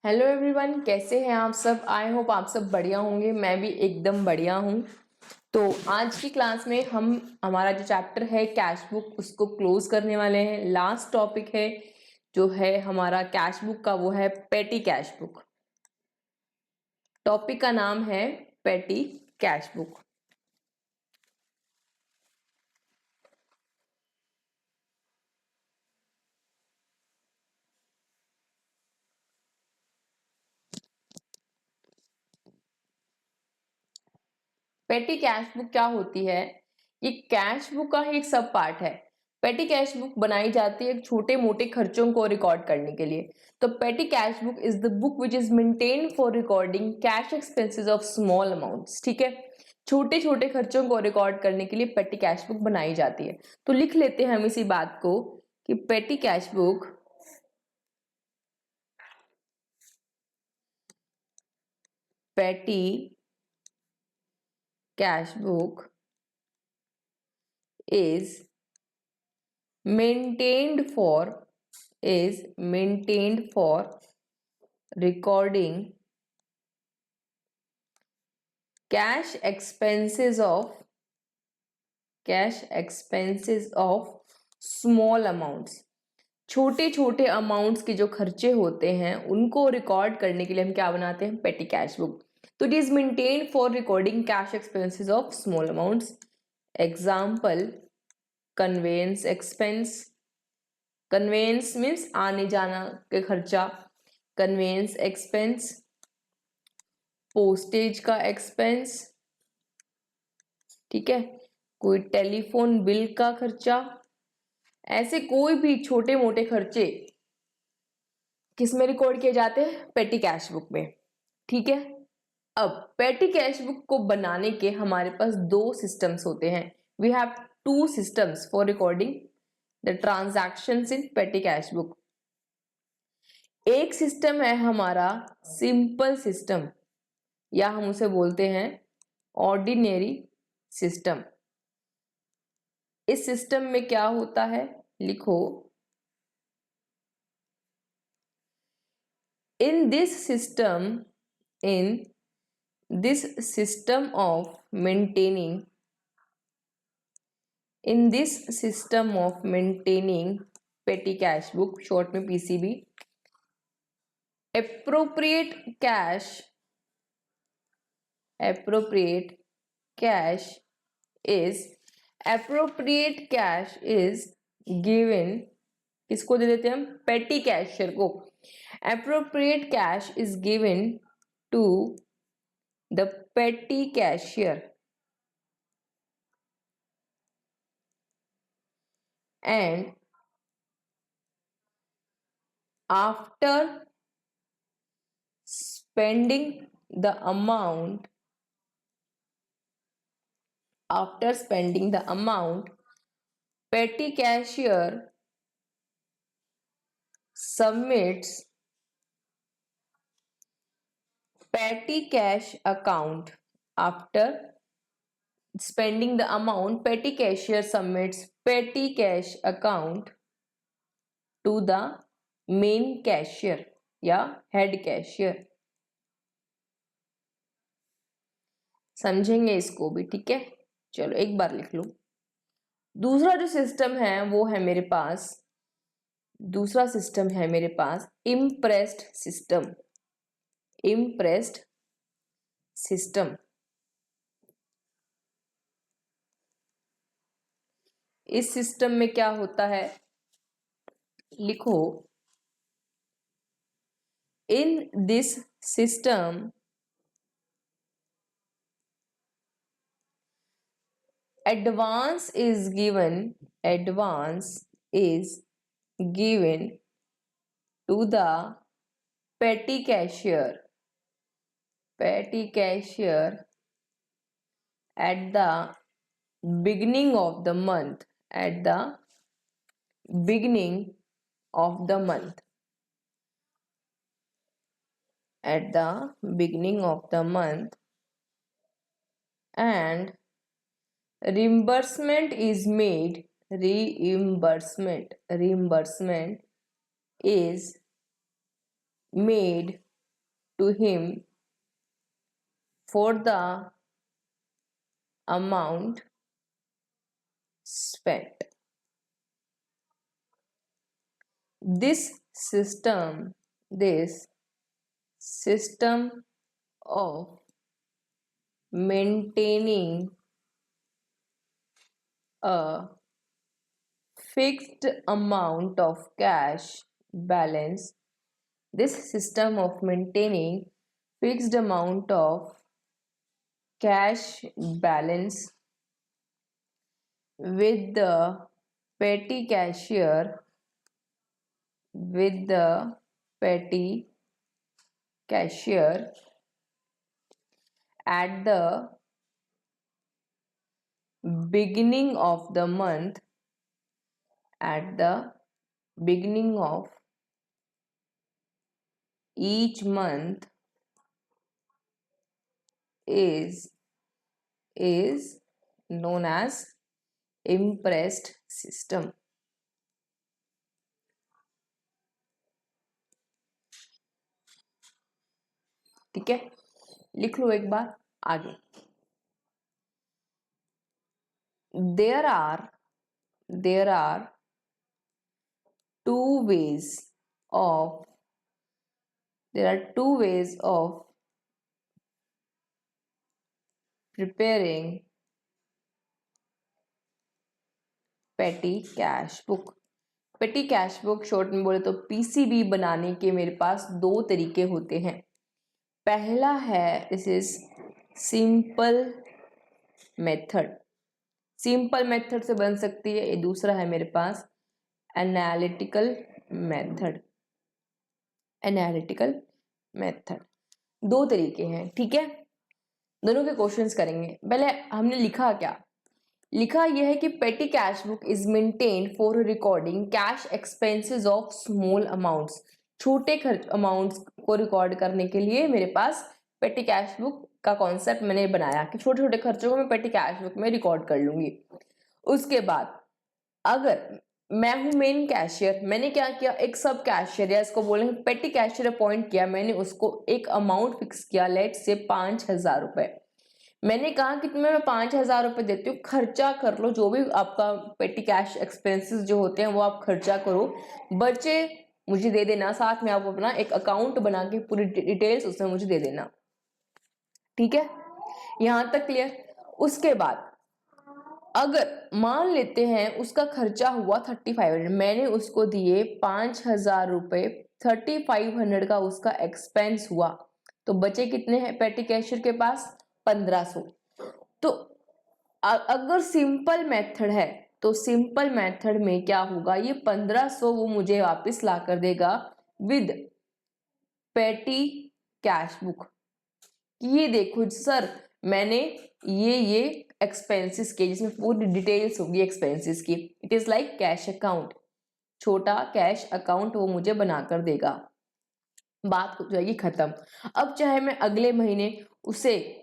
Hello everyone, कैसे हैं आप सब। आई होप आप सब बढ़िया होंगे। मैं भी एकदम बढ़िया हूँ। तो आज की क्लास में हम हमारा जो चैप्टर है कैश बुक उसको क्लोज करने वाले हैं। लास्ट टॉपिक है जो है हमारा कैश बुक का, वो है पेटी कैश बुक। टॉपिक का नाम है पेटी कैश बुक। पेटी कैश बुक क्या होती है? ये कैश बुक का ही एक सब पार्ट है। पेटी कैश बुक बनाई जाती है छोटे मोटे खर्चों को रिकॉर्ड करने के लिए। तो पेटी cash book is the book which is maintained for recording cash expenses of small amounts. ठीक है, छोटे छोटे खर्चों को रिकॉर्ड करने के लिए पेटी कैश बुक बनाई जाती है। तो लिख लेते हैं हम इसी बात को कि पेटी कैश बुक पेटी cash book is maintained for recording cash expenses of small amounts। छोटे छोटे अमाउंट्स के जो खर्चे होते हैं उनको रिकॉर्ड करने के लिए हम क्या बनाते हैं? Petty cash book. तो it is maintained for recording cash expenses of small amounts. Example, conveyance expense. Conveyance means आने जाना के खर्चा, कन्वेंस एक्सपेंस। पोस्टेज का एक्सपेंस, ठीक है, कोई टेलीफोन बिल का खर्चा। ऐसे कोई भी छोटे मोटे खर्चे किस में रिकॉर्ड किए जाते हैं? पेटी कैश बुक में। ठीक है, अब पेटी कैश बुक को बनाने के हमारे पास दो सिस्टम्स होते हैं। We have two systems for recording the transactions in petty cash book. एक सिस्टम है हमारा सिंपल सिस्टम, या हम उसे बोलते हैं ऑर्डिनरी सिस्टम। इस सिस्टम में क्या होता है? लिखो, in this system of maintaining petty cash book, short में PCB, appropriate cash is given, किसको दे देते हैं हम? पेटी कैशियर को। appropriate cash is given to the petty cashier and after spending the amount petty cashier submits petty cash account after spending the amount petty cashier submits petty cash account to the main cashier या head cashier। समझेंगे इसको भी, ठीक है। चलो एक बार लिख लो। दूसरा जो सिस्टम है वो है मेरे पास, इम्प्रेस्ड सिस्टम। इस सिस्टम में क्या होता है? लिखो, इन this system advance is given to the petty cashier at the beginning of the month, and reimbursement is made to him for the amount spent. This system of maintaining a fixed amount of cash balance. This system of maintaining fixed amount of cash balance with the petty cashier at the beginning of the month each month is known as impressed system. ठीक है, लिख लो एक बार आगे. There are two ways of preparing petty cash book. पेटी cash book short में बोले तो PCB बनाने के मेरे पास दो तरीके होते हैं. पहला है दिस इज सिंपल मेथड से बन सकती है. ये दूसरा है मेरे पास एनालिटिकल मेथड. दो तरीके हैं. ठीक है, दोनों के क्वेश्चंस करेंगे. पहले हमने लिखा यह है कि पेटी cash book is maintained for recording cash expenses of small amounts. छोटे खर्च अमाउंट्स को रिकॉर्ड करने के लिए मेरे पास पेटी कैश बुक का कॉन्सेप्ट मैंने बनाया कि छोटे छोटे खर्चों को मैं पेटी कैश बुक में रिकॉर्ड कर लूंगी. उसके बाद अगर मैं हूं मेन कैशियर, मैंने क्या किया, एक सब कैशियर या इसको बोलेंगे पेटी कैशियर अपॉइंट किया. मैंने उसको एक अमाउंट फिक्स किया, लेट से 5,000 रुपए. मैंने कहा कि तुम्हें मैं 5,000 रुपए देती हूँ, खर्चा कर लो, जो भी आपका पेटी कैश एक्सपेंसेस जो होते हैं वो आप खर्चा करो, बचे मुझे दे देना. साथ में आप अपना एक अकाउंट बना के पूरी डिटेल्स उसमें मुझे दे देना. ठीक है, यहां तक क्लियर. उसके बाद अगर मान लेते हैं उसका खर्चा हुआ 3,500, मैंने उसको दिए 5,000 रुपए, 3,500 का उसका एक्सपेंस हुआ, तो बचे कितने हैं पेटी कैशियर के पास? 1,500. तो अगर सिंपल मेथड है तो सिंपल मेथड में क्या होगा, ये 1,500 वो मुझे वापस ला कर देगा विद पेटी कैश बुक. ये देखो सर, मैंने ये एक्सपेंसेस के जिसमें पूरी डिटेल्स होगी एक्सपेंसेस की. It is like cash account, छोटा कैश अकाउंट वो मुझे बनाकर देगा. बात हो जाएगी खत्म. अब चाहे मैं अगले महीने उसे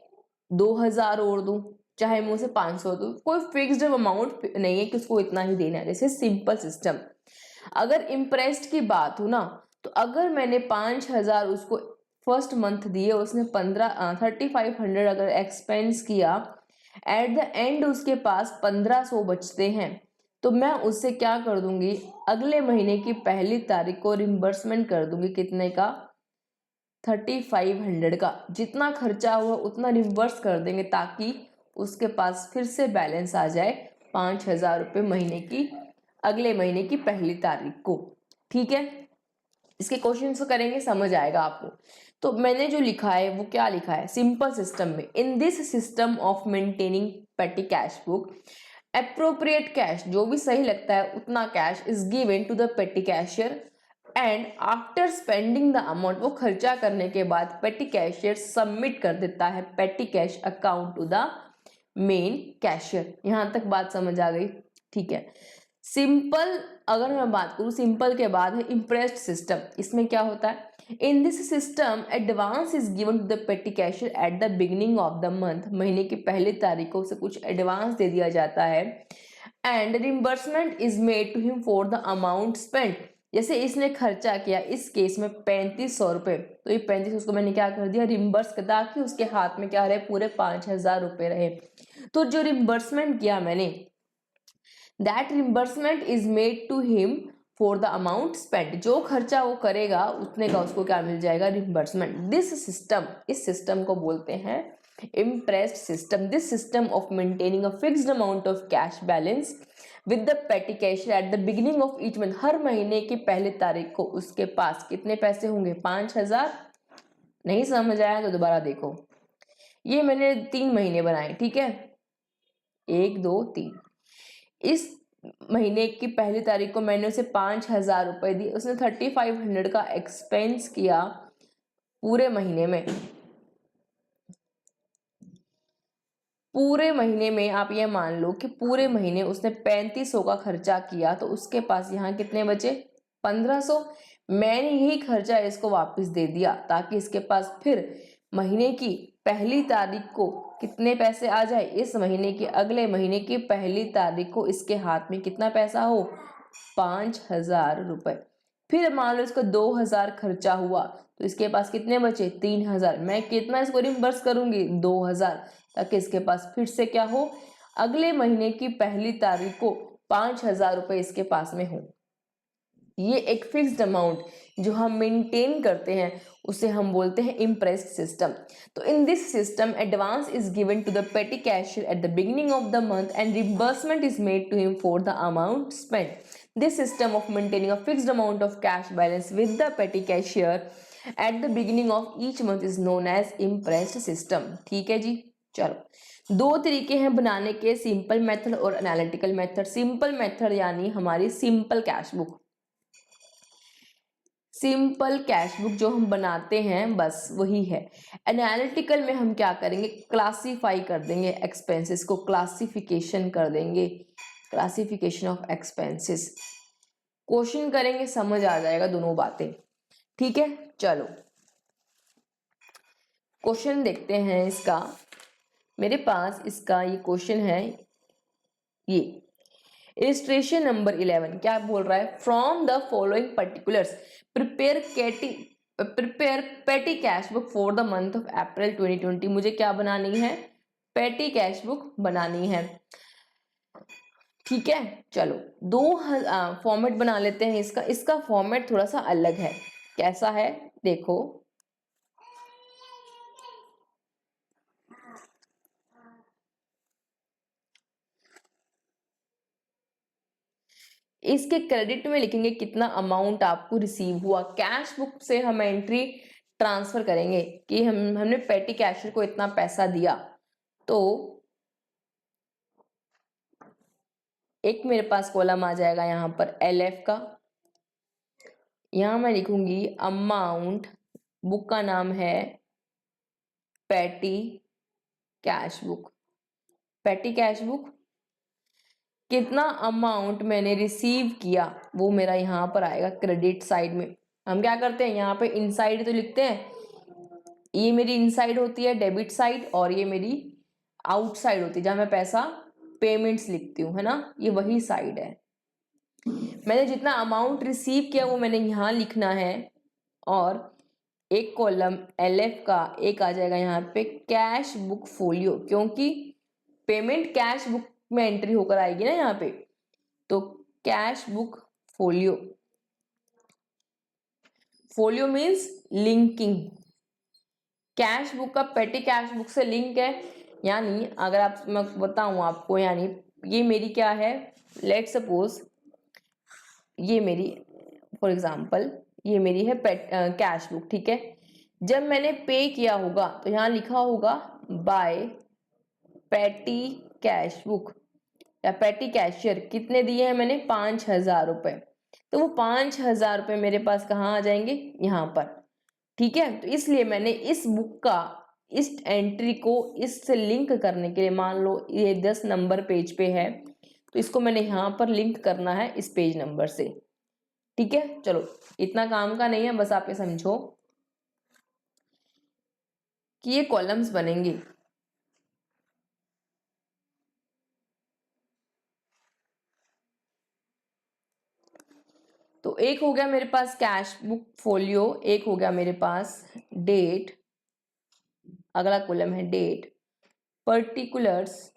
2,000 और दूं, चाहे मैं उसे 500 दूं, कोई फिक्स्ड अमाउंट नहीं है कि उसको इतना ही देना है. जैसे सिंपल सिस्टम. अगर इम्प्रेस्ड की बात हो ना, तो अगर मैंने 5,000 उसको फर्स्ट मंथ दिए, उसने 3,500 अगर एक्सपेंस किया, एट द एंड उसके पास 1,500 बचते हैं, तो मैं उससे क्या कर दूंगी, अगले महीने की पहली तारीख को रिम्बर्समेंट कर दूंगी. कितने का? 3,500 का. जितना खर्चा हुआ उतना रिम्बर्स कर देंगे ताकि उसके पास फिर से बैलेंस आ जाए 5,000 रुपये महीने की, अगले महीने की पहली तारीख को. ठीक है, इसके क्वेश्चन को करेंगे, समझ आएगा आपको. तो मैंने जो लिखा है वो क्या लिखा है सिंपल सिस्टम में, in this system of maintaining petty cash book appropriate cash, जो भी सही लगता है उतना cash is given to the petty cashier and after spending the amount, वो खर्चा करने के बाद पेटी कैशियर सबमिट कर देता है petty cash account to the main cashier. यहां तक बात समझ आ गई? ठीक है. सिंपल अगर मैं बात करूं, सिंपल के बाद है इम्प्रेस्ड सिस्टम. इसमें क्या होता है, in this system advance is given to the petty cashier at the beginning of the month, महीने की पहली तारीखों से कुछ एडवांस दे दिया जाता है. And reimbursement is made to him for the amount spent, जैसे इसने खर्चा किया इस केस में 3500 रुपये, तो ये 3500 उसको मैंने क्या कर दिया, रिम्बर्स कर, ताकि उसके हाथ में क्या रहे, पूरे 5000 रुपये रहे। तो जो रिम्बर्समेंट किया मैंने, that reimbursement is made to him for the amount spend, जो खर्चा वो करेगा उतने का उसको क्या मिल जाएगा, रिम्बर्समेंट। दिस सिस्टम, इस सिस्टम को बोलते हैं imprest system. This system of maintaining a fixed amount of cash balance with the petty cashier at the beginning of each month, हर महीने की पहली तारीख को उसके पास कितने पैसे होंगे, 5000। नहीं समझ आया तो दोबारा देखो, ये मैंने 3 महीने बनाए, ठीक है, 1 2 3। इस महीने की पहली तारीख को मैंने उसे 5000 रुपए दिए, उसने 3500 का एक्सपेंस किया पूरे महीने में। पूरे महीने में आप ये मान लो कि पूरे महीने उसने 3500 का खर्चा किया, तो उसके पास यहाँ कितने बचे, 1500। मैंने यही खर्चा इसको वापस दे दिया, ताकि इसके पास फिर महीने की पहली तारीख को कितने पैसे आ जाए, इस महीने की अगले महीने की पहली तारीख को इसके हाथ में कितना पैसा हो, 5000 रुपए। फिर मान लो इसका 2000 खर्चा हुआ, तो इसके पास कितने बचे, 3000। मैं कितना इसको रिम्बर्स करूंगी, 2000, ताकि इसके पास फिर से क्या हो, अगले महीने की पहली तारीख को 5000 रुपए इसके पास में हो। ये एक फिक्स्ड अमाउंट जो हम मेंटेन करते हैं उसे हम बोलते हैं इम्प्रेस्ड सिस्टम। तो in this system advance is given to the petty cashier at the beginning of the month and reimbursement is made to him for the amount spent. This system of maintaining a fixed amount of cash balance with the petty cashier at the beginning of each month is known as imprest system. ठीक है जी, चलो 2 तरीके हैं बनाने के, simple method और analytical method. Simple method यानी हमारी simple cash book, simple cash book जो हम बनाते हैं बस वही है। एनालिटिकल में हम क्या करेंगे, क्लासीफाई कर देंगे एक्सपेंसेस को, क्लासिफिकेशन कर देंगे, क्लासिफिकेशन ऑफ एक्सपेंसेस। क्वेश्चन करेंगे, समझ आ जाएगा दोनों बातें, ठीक है। चलो क्वेश्चन देखते हैं इसका, मेरे पास इसका ये क्वेश्चन है, ये इलस्ट्रेशन नंबर 11 क्या बोल रहा है, from the following particulars prepare पेटी cash book for the month of April 2020। मुझे क्या बनानी है, पेटी कैश बुक बनानी है, ठीक है। चलो 2 फॉर्मेट बना लेते हैं इसका। इसका फॉर्मेट थोड़ा सा अलग है, कैसा है देखो, इसके क्रेडिट में लिखेंगे कितना अमाउंट आपको रिसीव हुआ, कैश बुक से हम एंट्री ट्रांसफर करेंगे कि हमने पेटी कैशियर को इतना पैसा दिया। तो एक मेरे पास कॉलम आ जाएगा यहाँ पर LF का, यहाँ मैं लिखूंगी अमाउंट, बुक का नाम है पेटी कैश बुक। पेटी कैश बुक कितना अमाउंट मैंने रिसीव किया वो मेरा यहाँ पर आएगा क्रेडिट साइड में। हम क्या करते हैं यहाँ पे इनसाइड तो लिखते हैं, ये मेरी इनसाइड होती है डेबिट साइड, और ये मेरी आउटसाइड होती है जहां मैं पैसा पेमेंट्स लिखती हूँ, है ना, ये वही साइड है। मैंने जितना अमाउंट रिसीव किया वो मैंने यहाँ लिखना है, और एक कॉलम LF का एक आ जाएगा यहाँ पे कैश बुक फोलियो, क्योंकि पेमेंट कैश बुक में एंट्री होकर आएगी ना यहाँ पे, तो cash book folio, folio means linking, cash book का पेटी कैश बुक से लिंक है। यानी अगर आप, मैं बताऊं आपको, यानी ये मेरी क्या है, लेट सपोज ये मेरी, फॉर एग्जांपल ये मेरी है कैश बुक, ठीक है। जब मैंने पे किया होगा तो यहाँ लिखा होगा बाय पेटी कैश बुक या पेटी कैशियर, कितने दिए हैं मैंने, 5000 रुपए। तो वो 5000 रुपए मेरे पास कहाँ आ जाएंगे, यहाँ पर, ठीक है। तो इसलिए मैंने इस बुक का इस एंट्री को इससे लिंक करने के लिए, मान लो ये 10 नंबर पेज पे है, तो इसको मैंने यहाँ पर लिंक करना है इस पेज नंबर से, ठीक है। चलो इतना काम का नहीं है, बस आप ये समझो कि ये कॉलम्स बनेंगे। तो एक हो गया मेरे पास कैश बुक फोलियो, एक हो गया मेरे पास डेट, अगला कॉलम है डेट, पर्टिकुलर्स,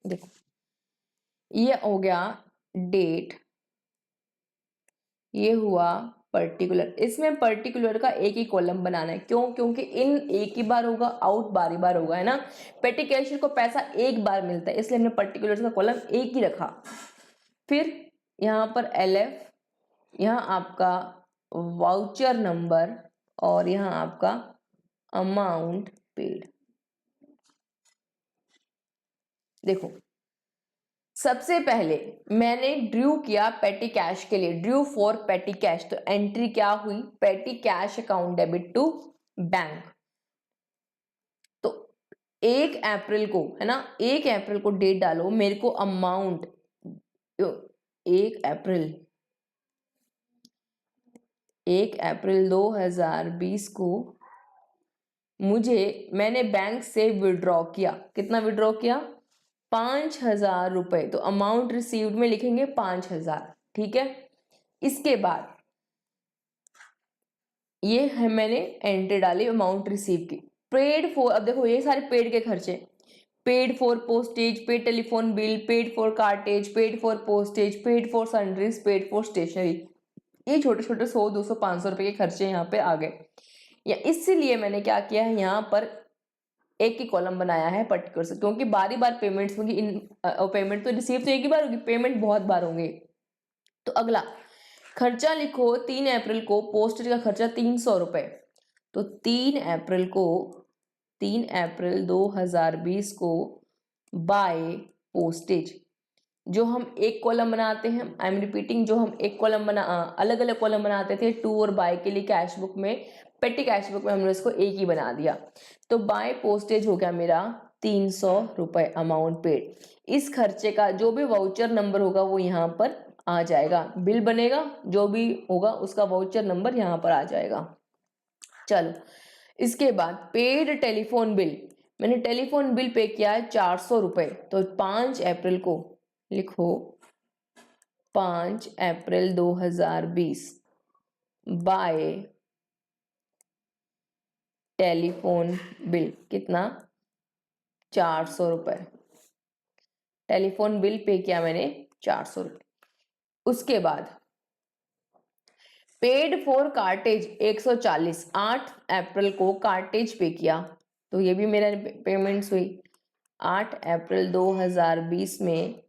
देखो ये हो गया डेट, ये हुआ पर्टिकुलर। इसमें पर्टिकुलर का एक ही कॉलम बनाना है, क्यों? क्योंकि इन एक ही बार होगा, आउट बारी बार होगा, है ना। पेटी कैशियर को पैसा एक बार मिलता है, इसलिए हमने पर्टिकुलर का कॉलम एक ही रखा। फिर यहाँ पर LF, यहाँ आपका वाउचर नंबर और यहाँ आपका अमाउंट पेड। देखो सबसे पहले मैंने ड्रू किया पेटी कैश के लिए, ड्रू फॉर पेटी कैश, तो एंट्री क्या हुई? Petty cash account debit to bank. तो 1 अप्रैल को, है ना, 1 अप्रैल को डेट डालो, मेरे को अमाउंट 1 अप्रैल 2020 को मैंने बैंक से विड्रॉ किया। कितना विड्रॉ किया? 5,000 रुपए। तो अमाउंट रिसीव्ड में लिखेंगे 5,000, ठीक है। इसके बाद ये है मैंने एंट्री डाली अमाउंट रिसीव की। पेड फॉर, अब देखो ये सारे पेड के खर्चे, paid for postage, paid telephone bill, paid for cartage, paid for postage, paid for sundries, paid for stationery, ये छोटे छोटे 100, 200, 500 रुपए के खर्चे यहाँ पे आ गए। या इसीलिए मैंने क्या किया है, यहाँ पर एक ही कॉलम बनाया है पर्टिकुलर से, क्योंकि बारी बार पेमेंट्स होंगी, पेमेंट तो रिसीव तो एक ही बार होगी, पेमेंट बहुत बार होंगे। तो अगला खर्चा लिखो, 3 अप्रैल को पोस्टेज का खर्चा 300 रुपए। तो 3 अप्रैल 2020 को बाय पोस्टेज, जो हम एक कॉलम बनाते हैं, आई एम रिपीटिंग, जो हम एक कॉलम अलग अलग कॉलम बनाते थे टू और बाय के लिए कैश बुक में, पेटी कैश बुक में हमने इसको एक ही बना दिया। तो बाय पोस्टेज हो गया मेरा 300 रुपए अमाउंट पेड। इस खर्चे का जो भी वाउचर नंबर होगा वो यहाँ पर आ जाएगा, बिल बनेगा, जो भी होगा उसका वाउचर नंबर यहाँ पर आ जाएगा। चलो इसके बाद पेड टेलीफोन बिल, मैंने टेलीफोन बिल पे किया है 400 रुपए। तो 5 अप्रैल को लिखो, 5 अप्रैल 2020 बाय टेलीफोन बिल, कितना? 400 रुपए। टेलीफोन बिल पे किया मैंने 400 रुपए। उसके बाद पेड फॉर कार्टेज 140, 8 अप्रैल को कार्टेज पे किया, तो ये भी मेरा पेमेंट्स हुई 8 अप्रैल 2020 में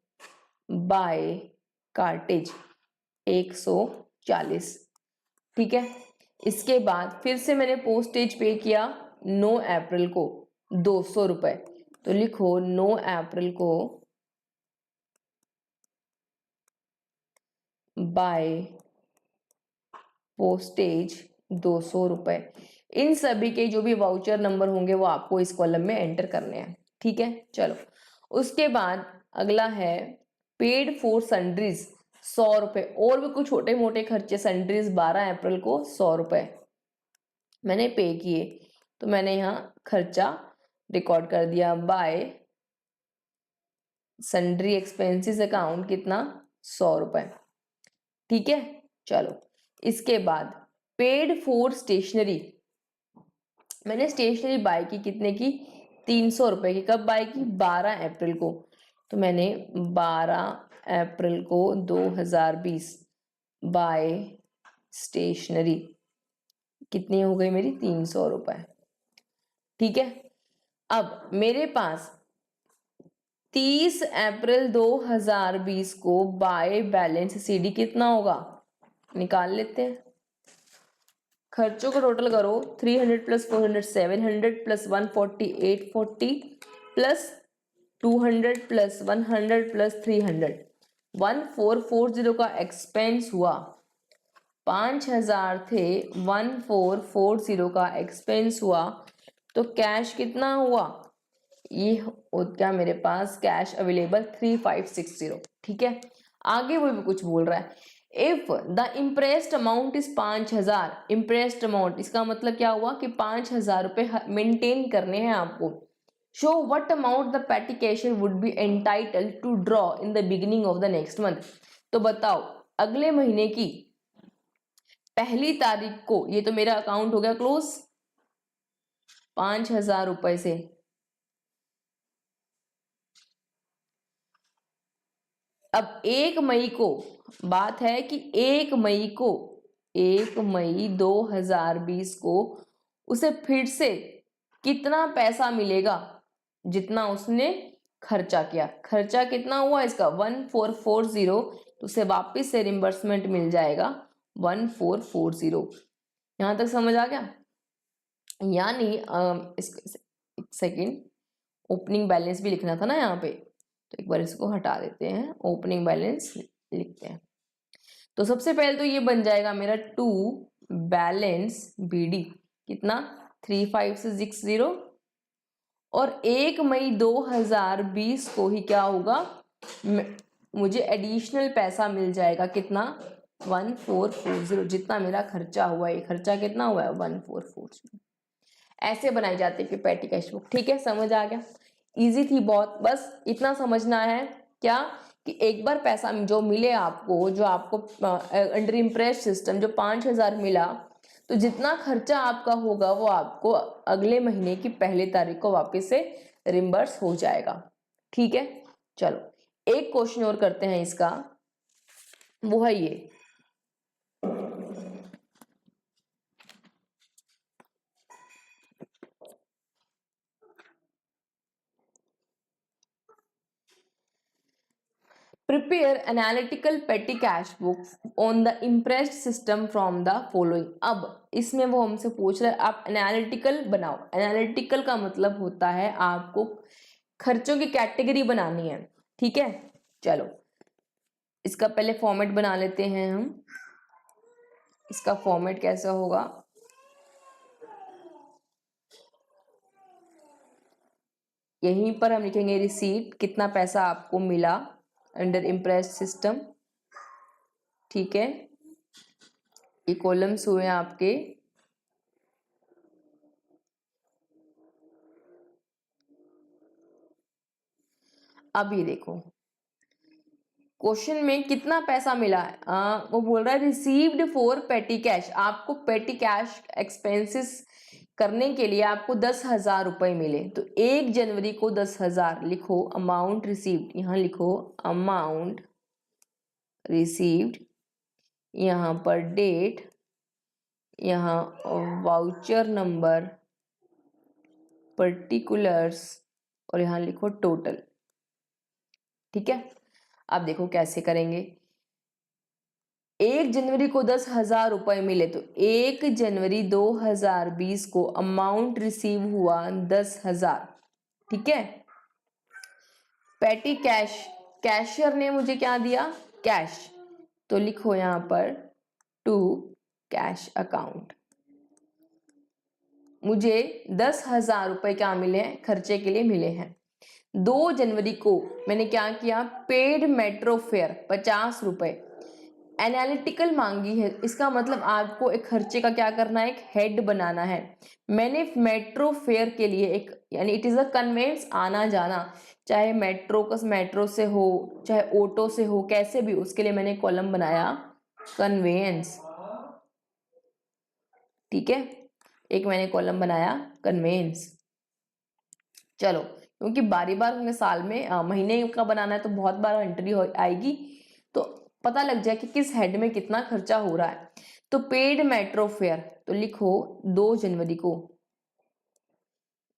बाय कार्टेज 140, ठीक है। इसके बाद फिर से मैंने पोस्टेज पे किया 9 अप्रैल को 200 रुपए। तो लिखो 9 अप्रैल को बाय पोस्टेज 200 रुपए। इन सभी के जो भी वाउचर नंबर होंगे वो आपको इस कॉलम में एंटर करने हैं, ठीक है। चलो उसके बाद अगला है पेड फॉर सन्ड्रीज 100 रुपए, और भी कुछ छोटे मोटे खर्चे सन्ड्रीज 12 अप्रैल को 100 रुपए मैंने पे किए। तो मैंने यहाँ खर्चा रिकॉर्ड कर दिया बाय सन्ड्री एक्सपेंसेस अकाउंट, कितना? 100 रुपए, ठीक है। चलो इसके बाद पेड फॉर स्टेशनरी, मैंने स्टेशनरी बाय की, कितने की? 300 रुपए की। कब बाय की? 12 अप्रैल को। तो मैंने 12 अप्रैल को 2020 बाय स्टेशनरी, कितनी हो गई मेरी? 300 रुपए, ठीक है। अब मेरे पास 30 अप्रैल 2020 को बाय बैलेंस CD कितना होगा? निकाल लेते हैं। खर्चों को टोटल करो, 300 plus 400 700 plus 140 840 plus 200 plus 100 plus 300 1440 का एक्सपेंस हुआ। 5,000 थे, 1440 का एक्सपेंस हुआ। तो कैश कितना हुआ? ये क्या मेरे पास कैश अवेलेबल 3560, ठीक है। आगे वो भी कुछ बोल रहा है, if the impressed amount is 5,000, impressed amount इसका मतलब क्या हुआ कि 5,000 रुपए मेंटेन करने हैं आपको। Show what amount the petty cashier would be entitled to draw in the beginning of the next month. तो बताओ अगले महीने की पहली तारीख को, ये तो मेरा अकाउंट हो गया क्लोज 5,000 रुपए से, अब 1 मई को बात है कि 1 मई को 1 मई 2020 को उसे फिर से कितना पैसा मिलेगा, जितना उसने खर्चा किया। खर्चा कितना हुआ इसका 1440, तो उसे वापस से रिम्बर्समेंट मिल जाएगा 1440। यहां तक समझ आ गया? यानी एक सेकेंड, ओपनिंग बैलेंस भी लिखना था ना यहाँ पे, तो एक बार इसको हटा देते हैं, ओपनिंग बैलेंस लिखते हैं। तो सबसे पहले तो ये बन जाएगा मेरा टू बैलेंस बीडी कितना 3560, और 1 मई 2020 को ही क्या होगा, मुझे एडिशनल पैसा मिल जाएगा कितना 1440, जितना मेरा खर्चा हुआ है। खर्चा कितना हुआ है 1440। ऐसे बनाई जाती है पेटी कैश बुक। ठीक है, समझ आ गया? इजी थी बहुत, बस इतना समझना है क्या कि एक बार पैसा जो मिले आपको, जो आपको अंडर इम्प्रेस सिस्टम जो 5,000 मिला, तो जितना खर्चा आपका होगा वो आपको अगले महीने की पहली तारीख को वापस से रिम्बर्स हो जाएगा। ठीक है, चलो एक क्वेश्चन और करते हैं इसका, वो है ये, प्रिपेयर एनालिटिकल पेटी cash book on the impressed system from the following. अब इसमें वो हमसे पूछ रहा है आप एनालिटिकल बनाओ। एनालिटिकल का मतलब होता है आपको खर्चों की कैटेगरी बनानी है। ठीक है, चलो इसका पहले फॉर्मेट बना लेते हैं हम। इसका फॉर्मेट कैसा होगा, यहीं पर हम लिखेंगे रिसीट, कितना पैसा आपको मिला अंडर इम्प्रेस्ड सिस्टम। ठीक है, ये कॉलम्स हुए आपके, अब ये देखो क्वेश्चन में कितना पैसा मिला है, वो बोल रहा है रिसीव्ड फॉर पेटी कैश। आपको पेटी कैश एक्सपेंसेस करने के लिए आपको 10,000 रुपए मिले, तो 1 जनवरी को 10,000 लिखो, अमाउंट रिसीव्ड यहाँ लिखो, अमाउंट रिसीव्ड, यहाँ पर डेट, यहाँ वाउचर नंबर, पर्टिकुलर्स, और यहाँ लिखो टोटल। ठीक है, अब देखो कैसे करेंगे। 1 जनवरी को 10,000 रुपए मिले, तो 1 जनवरी 2020 को अमाउंट रिसीव हुआ 10,000। ठीक है, पेटी कैश, कैशियर ने मुझे क्या दिया, कैश, तो लिखो यहां पर टू कैश अकाउंट। मुझे 10,000 रुपए क्या मिले हैं, खर्चे के लिए मिले हैं। 2 जनवरी को मैंने क्या किया, पेड मेट्रो फेयर 50 रुपए। एनालिटिकल मांगी है, इसका मतलब आपको एक खर्चे का क्या करना है, एक हेड बनाना है। मैंने मेट्रो फेयर के लिए एक, यानी इट इज अ कन्वेंस, आना जाना, चाहे मेट्रो से हो चाहे ऑटो से हो, कैसे भी, उसके लिए मैंने कॉलम बनाया कन्वेंस। ठीक है, एक मैंने कॉलम बनाया कन्वेंस। चलो, क्योंकि बारी बार होंगे साल में, महीने का बनाना है तो बहुत बार एंट्री आएगी, तो पता लग जाए कि किस हेड में कितना खर्चा हो रहा है। तो पेड मेट्रो फेयर, तो लिखो 2 जनवरी को,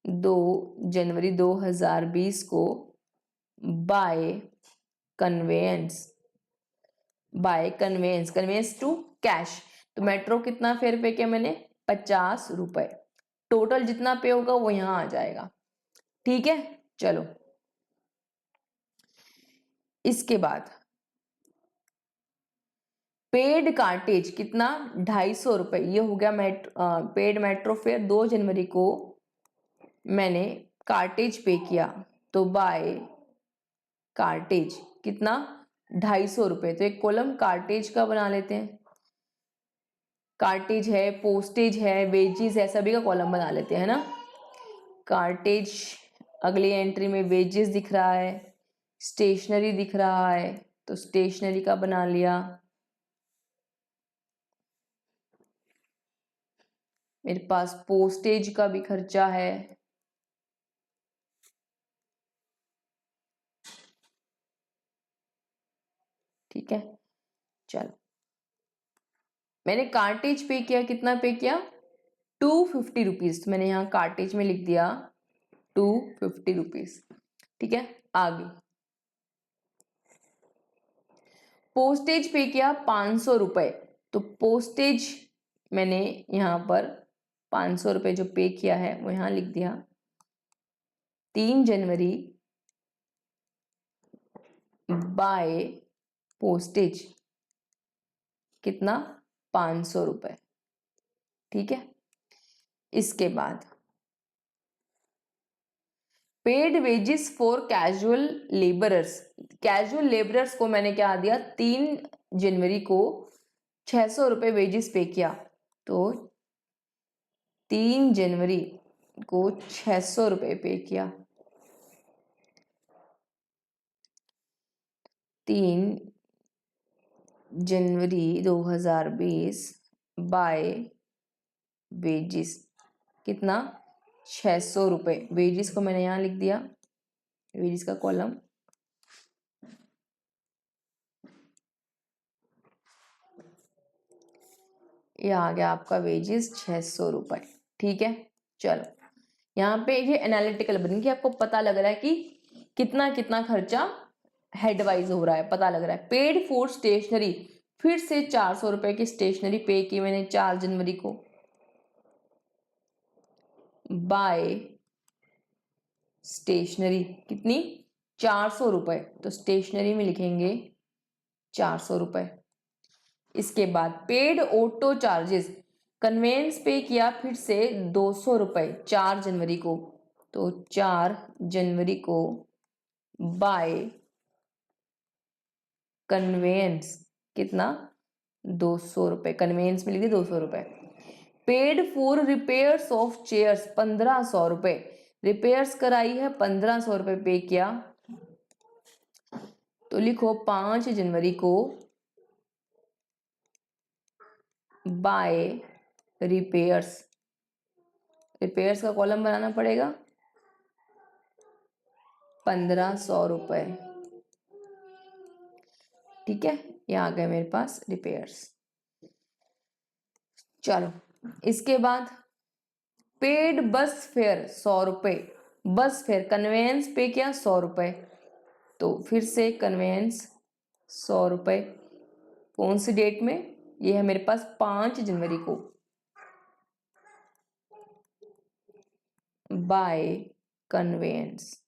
2 जनवरी 2020 को by conveyance, by conveyance, conveyance to cash. तो मेट्रो कितना फेयर पे किया मैंने, 50 रुपए। टोटल जितना पे होगा वो यहां आ जाएगा। ठीक है, चलो इसके बाद पेड कार्टेज कितना 250 रुपए, ये हो गया पेड मेट्रो फेयर। 2 जनवरी को मैंने कार्टेज पे किया, तो बाय कार्टेज कितना ₹250। तो एक कॉलम कार्टेज का बना लेते हैं। कार्टेज है, पोस्टेज है, वेजेस है, सभी का कॉलम बना लेते हैं ना। कार्टेज, अगली एंट्री में वेजेस दिख रहा है, स्टेशनरी दिख रहा है, तो स्टेशनरी का बना लिया। मेरे पास पोस्टेज का भी खर्चा है, ठीक है। चलो, मैंने कार्टेज पे किया, कितना पे किया? ₹250। तो मैंने यहाँ कार्टेज में लिख दिया ₹250, ठीक है। आगे पोस्टेज पे किया ₹500। तो पोस्टेज मैंने यहाँ पर ₹500 जो पे किया है वो यहाँ लिख दिया। 3 जनवरी बाय पोस्टेज, कितना? ₹500, ठीक है। इसके बाद paid wages for casual labourers. Casual labourers को मैंने क्या दिया? 3 जनवरी को ₹600 वेजेस पे किया। तो 3 जनवरी को ₹600 पे किया। 3 जनवरी 2020 बाय वेजेस, कितना? ₹600। वेजेस को मैंने यहाँ लिख दिया, वेजेस का कॉलम। ये आ गया आपका वेजेस ₹600, ठीक है। चलो, यहाँ पे ये एनालिटिकल बन के आपको पता लग रहा है कि कितना कितना खर्चा हेड वाइज हो रहा है, पता लग रहा है। पेड फॉर स्टेशनरी, फिर से ₹400 की स्टेशनरी पे की मैंने 4 जनवरी को। बाय स्टेशनरी, कितनी? ₹400। तो स्टेशनरी में लिखेंगे ₹400। इसके बाद पेड ऑटो चार्जेस, कन्वेंस पे किया फिर से ₹200 4 जनवरी को। तो 4 जनवरी को बाय कन्वेंस, कितना? ₹200। कन्वेंस में लिखिए ₹200। Paid for repairs of chairs, ₹1500। Repairs कराई है, ₹1500 पे किया। तो लिखो 5 जनवरी को बाय रिपेयर्स। रिपेयर्स का कॉलम बनाना पड़ेगा, ₹1500, ठीक है। ये आ गए मेरे पास रिपेयर्स। चलो, इसके बाद पेड बस फेयर ₹100। बस फेयर कन्वेंस पे किया ₹100। तो फिर से कन्वेंस ₹100, कौन सी डेट में? ये है मेरे पास 5 जनवरी को बाय कन्वेंस,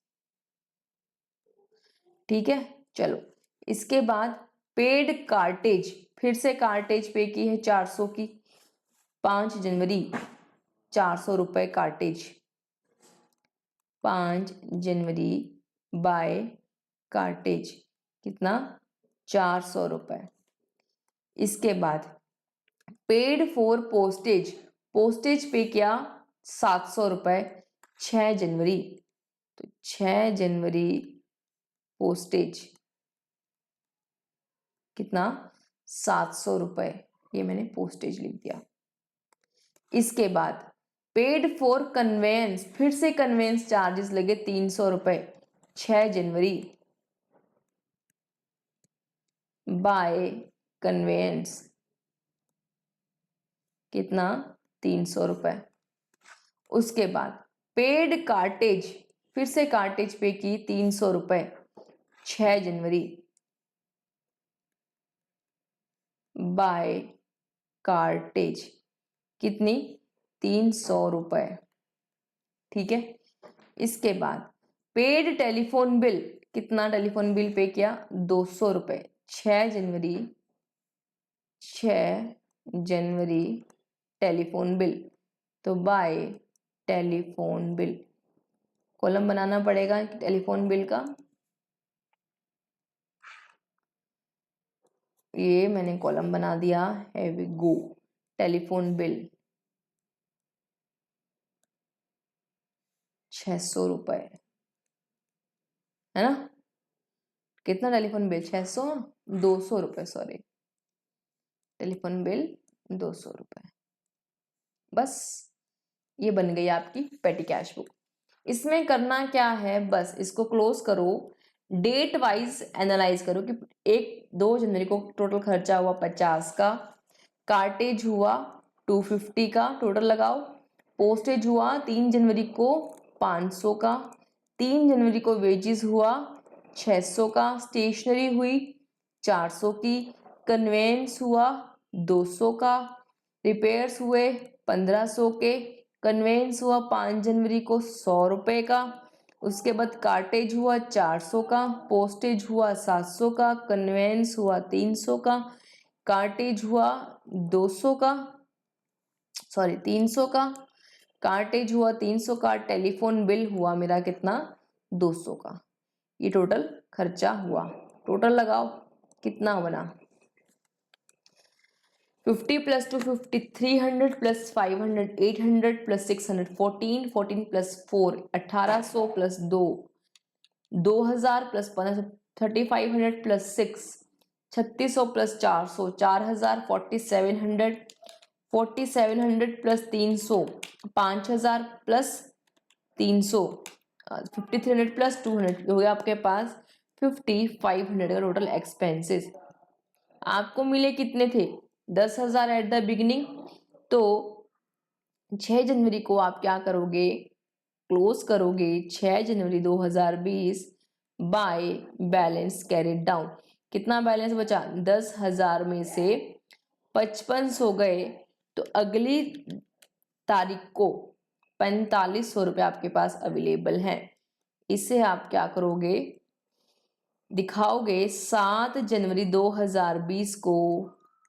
ठीक है। चलो, इसके बाद पेड कार्टेज, फिर से कार्टेज पे की है 400 की। 5 जनवरी ₹400 कार्टेज। 5 जनवरी बाय कार्टेज, कितना? ₹400। इसके बाद पेड फॉर पोस्टेज, पोस्टेज पे किया ₹700 6 जनवरी। तो 6 जनवरी पोस्टेज, कितना? ₹700। ये मैंने पोस्टेज लिख दिया। इसके बाद पेड फॉर कन्वेंस, फिर से कन्वेंस चार्जेस लगे ₹300 6 जनवरी बाय कन्वेंस, कितना? ₹300। उसके बाद पेड कार्टेज, फिर से कार्टेज पे की ₹300 6 जनवरी बाय कार्टेज, कितनी? ₹300, ठीक है। इसके बाद पेड टेलीफोन बिल, कितना टेलीफोन बिल पे किया? ₹200 6 जनवरी, 6 जनवरी टेलीफोन बिल। तो बाय टेलीफोन बिल, कॉलम बनाना पड़ेगा टेलीफोन बिल का। ये मैंने कॉलम बना दिया है वी गो। टेलीफोन बिल 600 रुपए है ना। कितना टेलीफोन बिल 600 200 रुपए सॉरी, टेलीफोन बिल 200 रुपए। बस ये बन गई आपकी पेटी कैश बुक। इसमें करना क्या है, बस इसको क्लोज करो, डेट वाइज एनालाइज करो कि 1-2 जनवरी को टोटल खर्चा हुआ 50 का, कार्टेज हुआ 250 का, टोटल लगाओ। पोस्टेज हुआ 3 जनवरी को 500 का, 3 जनवरी को वेजेस हुआ 600 का, स्टेशनरी हुई 400 की, कन्वेंस हुआ 200 का, रिपेयर्स हुए 1500 के, कन्वेंस हुआ 5 जनवरी को 100 रुपये का, उसके बाद कार्टेज हुआ 400 का, पोस्टेज हुआ 700 का, कन्वेंस हुआ 300 का, कार्टेज हुआ 200 का सॉरी 300 का, कार्टेज हुआ 300 का, टेलीफोन बिल हुआ मेरा कितना 200 का। ये टोटल खर्चा हुआ। टोटल लगाओ कितना बना 50 + 250 300 + 500 800 + 600 14 14 + 4 1800 + 2 2000 + 1500 3500 + 6 3600 + 400 4000 4700 4700 + 300 5000 + 300 5300 + 200 हो गया आपके पास 5500 का टोटल एक्सपेंसेस। आपको मिले कितने थे 10,000 एट द बिगिनिंग। तो 6 जनवरी को आप क्या करोगे, क्लोज करोगे 6 जनवरी 2020 बाय बैलेंस कैरिड डाउन। कितना बैलेंस बचा 10,000 में से 5500 गए, तो अगली तारीख को 4500 रुपये आपके पास अवेलेबल हैं। इसे आप क्या करोगे, दिखाओगे 7 जनवरी 2020 को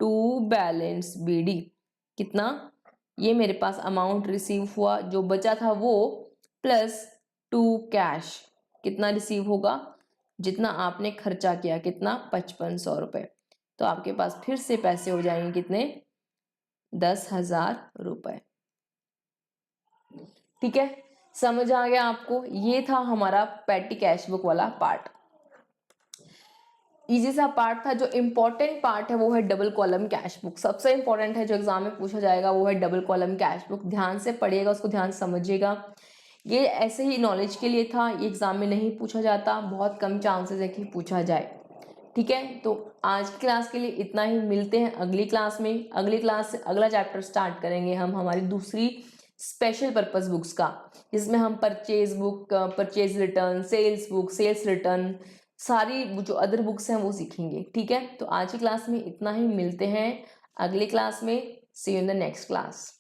टू बैलेंस बीडी। कितना, ये मेरे पास अमाउंट रिसीव हुआ, जो बचा था वो प्लस टू कैश। कितना रिसीव होगा, जितना आपने खर्चा किया, कितना 5500 रुपये। तो आपके पास फिर से पैसे हो जाएंगे कितने 10,000 रुपये। ठीक है, समझ आ गया आपको। ये था हमारा पेटी कैश बुक वाला पार्ट। इजी सा पार्ट था। जो इम्पोर्टेंट पार्ट है वो है डबल कॉलम कैश बुक। सबसे इम्पोर्टेंट है, जो एग्जाम में पूछा जाएगा वो है डबल कॉलम कैश बुक। ध्यान से पढ़िएगा, उसको ध्यान से समझिएगा। ये ऐसे ही नॉलेज के लिए था, ये एग्जाम में नहीं पूछा जाता, बहुत कम चांसेस है कि पूछा जाए। ठीक है, तो आज की क्लास के लिए इतना ही। मिलते हैं अगली क्लास में। अगली क्लास से अगला चैप्टर स्टार्ट करेंगे हम हमारी दूसरी स्पेशल पर्पस बुक्स का, जिसमें हम purchase book, purchase return, sales book, sales return, सारी जो अदर बुक्स हैं वो सीखेंगे। ठीक है, तो आज की क्लास में इतना ही। मिलते हैं अगली क्लास में। See you in the next class.